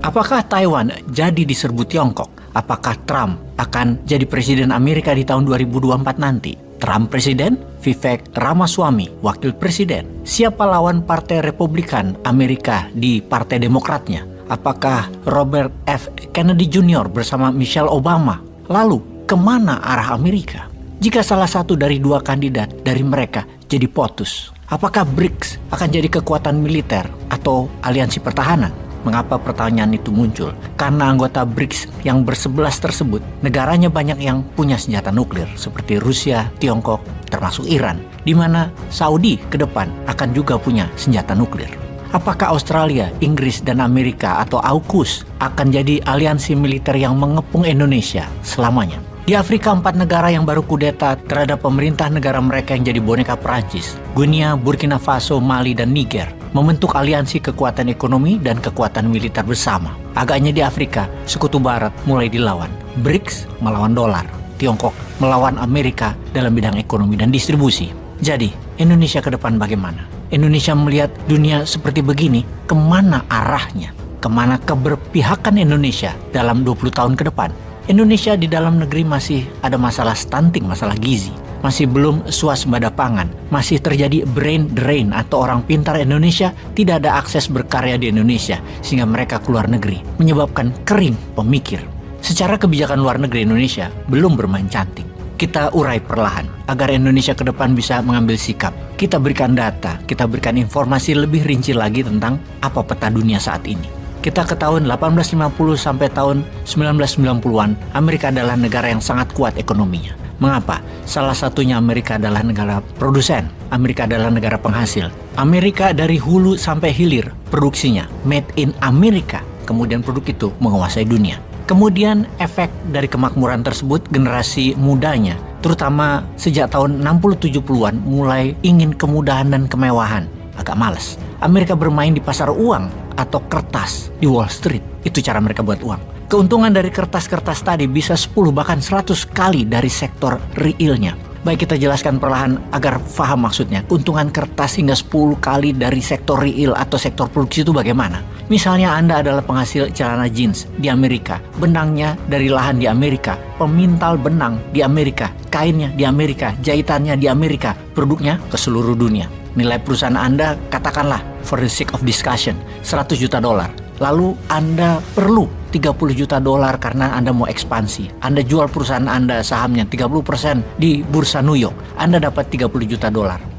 Apakah Taiwan jadi diserbu Tiongkok? Apakah Trump akan jadi presiden Amerika di tahun 2024 nanti? Trump presiden, Vivek Ramaswamy wakil presiden. Siapa lawan Partai Republikan Amerika di Partai Demokratnya? Apakah Robert F. Kennedy Jr. bersama Michelle Obama? Lalu, kemana arah Amerika? Jika salah satu dari dua kandidat dari mereka jadi POTUS, apakah BRICS akan jadi kekuatan militer atau aliansi pertahanan? Mengapa pertanyaan itu muncul? Karena anggota BRICS yang bersebelas tersebut, negaranya banyak yang punya senjata nuklir, seperti Rusia, Tiongkok, termasuk Iran, di mana Saudi ke depan akan juga punya senjata nuklir. Apakah Australia, Inggris, dan Amerika atau AUKUS akan jadi aliansi militer yang mengepung Indonesia selamanya? Di Afrika, 4 negara yang baru kudeta terhadap pemerintah negara mereka yang jadi boneka Perancis, Guinea, Burkina Faso, Mali, dan Niger, membentuk aliansi kekuatan ekonomi dan kekuatan militer bersama. Agaknya di Afrika, Sekutu Barat mulai dilawan. BRICS melawan dolar, Tiongkok melawan Amerika dalam bidang ekonomi dan distribusi. Jadi, Indonesia ke depan bagaimana? Indonesia melihat dunia seperti begini, kemana arahnya? Kemana keberpihakan Indonesia dalam 20 tahun ke depan? Indonesia di dalam negeri masih ada masalah stunting, masalah gizi. Masih belum swasembada pangan. Masih terjadi brain drain atau orang pintar Indonesia tidak ada akses berkarya di Indonesia sehingga mereka keluar negeri, menyebabkan kering pemikir. Secara kebijakan luar negeri Indonesia belum bermain cantik. Kita urai perlahan agar Indonesia ke depan bisa mengambil sikap. Kita berikan data, kita berikan informasi lebih rinci lagi tentang apa peta dunia saat ini. Kita ke tahun 1850 sampai tahun 1990-an, Amerika adalah negara yang sangat kuat ekonominya. Mengapa? Salah satunya Amerika adalah negara produsen, Amerika adalah negara penghasil. Amerika dari hulu sampai hilir produksinya, made in America. Kemudian produk itu menguasai dunia. Kemudian efek dari kemakmuran tersebut, generasi mudanya, terutama sejak tahun 60-70-an, mulai ingin kemudahan dan kemewahan. Agak malas. Amerika bermain di pasar uang atau kertas di Wall Street. Itu cara mereka buat uang. Keuntungan dari kertas-kertas tadi bisa 10 bahkan 100 kali dari sektor realnya. Baik, kita jelaskan perlahan agar paham maksudnya. Keuntungan kertas hingga 10 kali dari sektor real atau sektor produksi itu bagaimana? Misalnya Anda adalah penghasil celana jeans di Amerika, benangnya dari lahan di Amerika, pemintal benang di Amerika, kainnya di Amerika, jahitannya di Amerika, produknya ke seluruh dunia. Nilai perusahaan Anda, katakanlah for the sake of discussion, $100 juta. Lalu Anda perlu $30 juta karena Anda mau ekspansi. Anda jual perusahaan Anda sahamnya 30% di Bursa New York. Anda dapat $30 juta.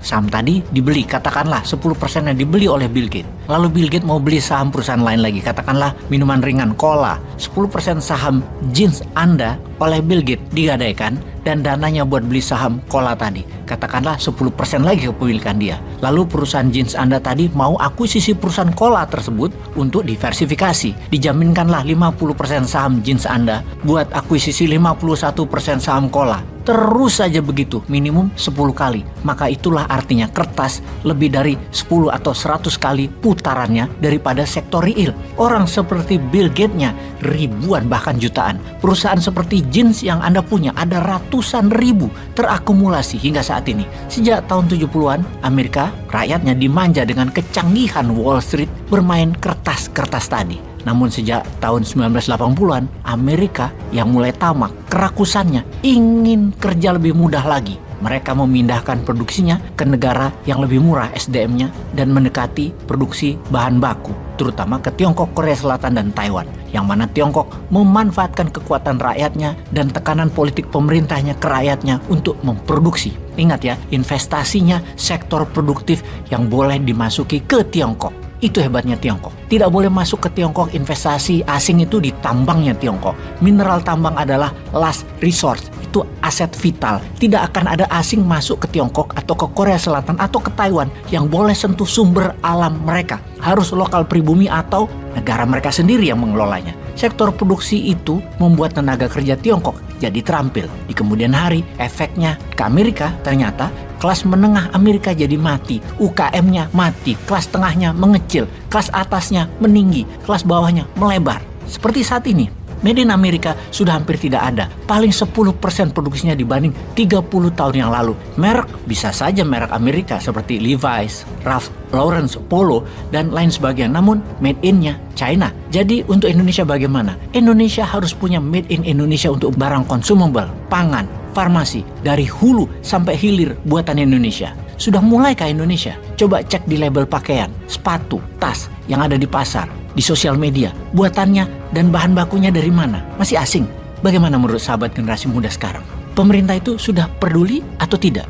Saham tadi dibeli, katakanlah 10%-nya dibeli oleh Bill Gates. Lalu Bill Gates mau beli saham perusahaan lain lagi, katakanlah minuman ringan, cola. 10% saham jeans Anda oleh Bill Gates digadaikan dan dananya buat beli saham cola tadi. Katakanlah 10% lagi kepemilikan dia. Lalu perusahaan jeans Anda tadi mau akuisisi perusahaan cola tersebut untuk diversifikasi. Dijaminkanlah 50% saham jeans Anda buat akuisisi 51% saham cola. Terus saja begitu, minimum 10 kali. Maka itulah artinya kertas lebih dari 10 atau 100 kali putarannya daripada sektor real. Orang seperti Bill Gates-nya ribuan bahkan jutaan. Perusahaan seperti jeans yang Anda punya ada ratusan ribu terakumulasi hingga saat ini. Sejak tahun 70-an, Amerika rakyatnya dimanja dengan kecanggihan Wall Street bermain kertas-kertas tadi. Namun sejak tahun 1980-an, Amerika yang mulai tamak, kerakusannya, ingin kerja lebih mudah lagi. Mereka memindahkan produksinya ke negara yang lebih murah SDM-nya dan mendekati produksi bahan baku, terutama ke Tiongkok, Korea Selatan, dan Taiwan. Yang mana Tiongkok memanfaatkan kekuatan rakyatnya dan tekanan politik pemerintahnya ke rakyatnya untuk memproduksi. Ingat ya, investasinya sektor produktif yang boleh dimasuki ke Tiongkok. Itu hebatnya Tiongkok. Tidak boleh masuk ke Tiongkok investasi asing itu di tambangnya Tiongkok. Mineral tambang adalah last resource. Itu aset vital. Tidak akan ada asing masuk ke Tiongkok atau ke Korea Selatan atau ke Taiwan yang boleh sentuh sumber alam mereka. Harus lokal pribumi atau negara mereka sendiri yang mengelolanya. Sektor produksi itu membuat tenaga kerja Tiongkok jadi terampil. Di kemudian hari, efeknya ke Amerika ternyata kelas menengah Amerika jadi mati, UKM-nya mati, kelas tengahnya mengecil, kelas atasnya meninggi, kelas bawahnya melebar. Seperti saat ini, Made in Amerika sudah hampir tidak ada. Paling 10% produksinya dibanding 30 tahun yang lalu. Merek bisa saja merek Amerika seperti Levi's, Ralph Lauren, Polo, dan lain sebagainya. Namun made in-nya China. Jadi untuk Indonesia bagaimana? Indonesia harus punya made in Indonesia untuk barang consumable, pangan, farmasi, dari hulu sampai hilir buatan Indonesia. Sudah mulai ke Indonesia? Coba cek di label pakaian, sepatu, tas yang ada di pasar, di sosial media. Buatannya dan bahan bakunya dari mana? Masih asing. Bagaimana menurut sahabat generasi muda sekarang? Pemerintah itu sudah peduli atau tidak?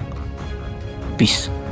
Peace.